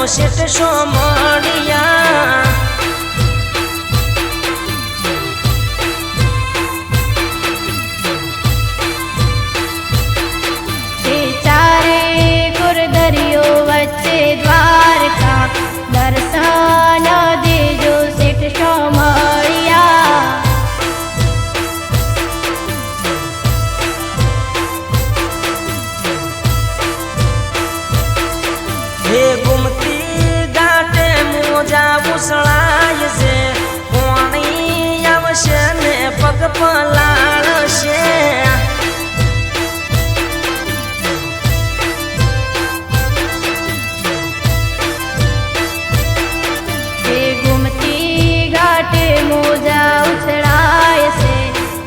શેઠ show મળ્યા ઉસળાય છે પાણી આવશે ને પગ પલાળશે હે ગુમતી ઘાટે મોજા ઉછળાય છે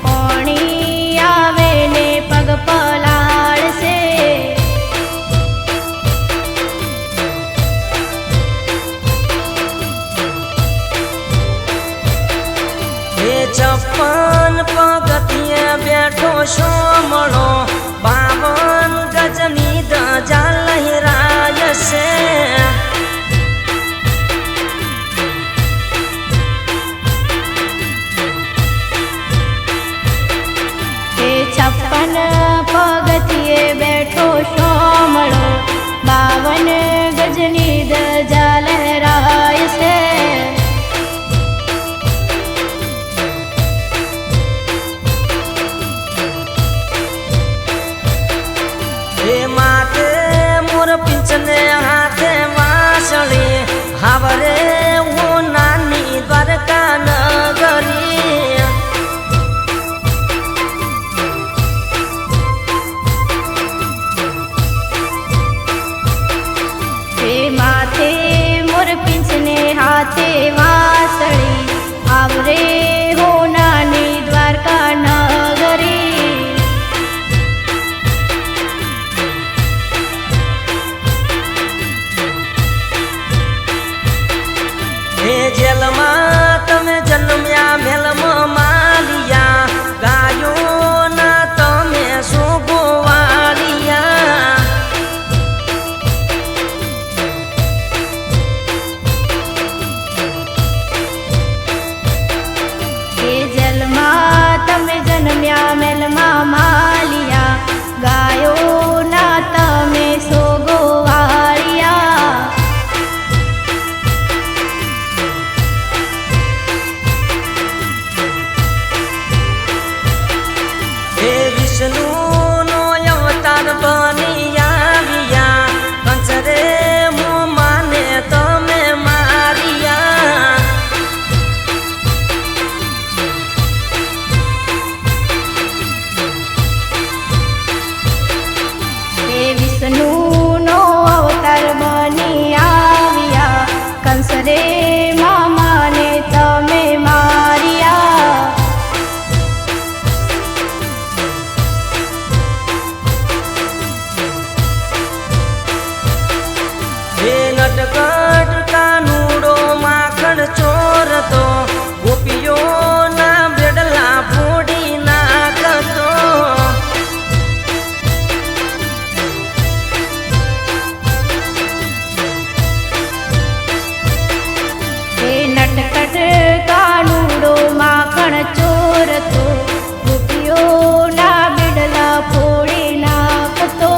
પાણી આવે ને પગ પલાળશે છપ્પન પગથિયે બેઠો શો મળો 52 ગજની ધજા લહેરાય છે હે 56 પગથિયે બેઠો શો મળો 52 ગજની ધજા લહેરાય છે માથે મોર પિંચને હાથે વાસળી હાવરે હું નાની દ્વારકા નગરી હે માથે મોર પિંચને હાથે વાસળી આવરે હો નાની દ્વારકા નગરી જેલમાં તમે જન્મ્યા મેલમાં માલિયા ગાયો ના તમે શું ગોવાળિયા હે જેલમાં તમે જન્મ્યા મેલમાં માલિયા ગાયો ના તમે સો ગોવાળિયા વિષ્ણુનો અવતાર બની આવ્યા કંસરે હું માને તમે મારિયા હે વિષ્ણુનો અવતાર બની આવ્યા કંસરે મામાને તમે માર્યા નટકટ કાનુડો માખણ ચોર તો ગોપીઓના બેડલા ફોડી નાખતો હે નટકટ કાનુડો માખણ ચોર તો ગોપીઓના બેડલા ફોડી નાખતો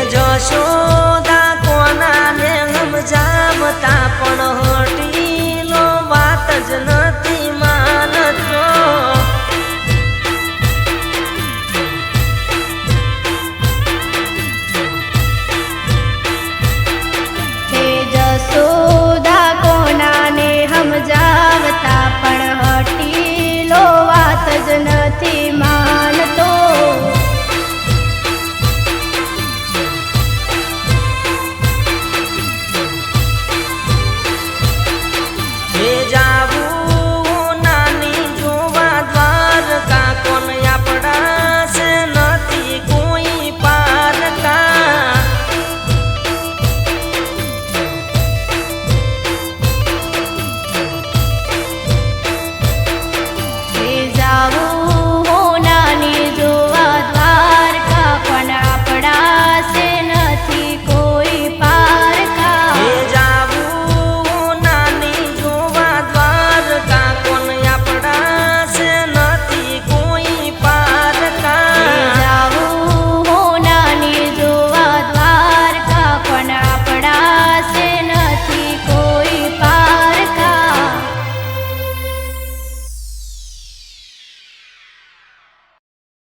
જશોદા કોના ને સમજાવતા પણ હટી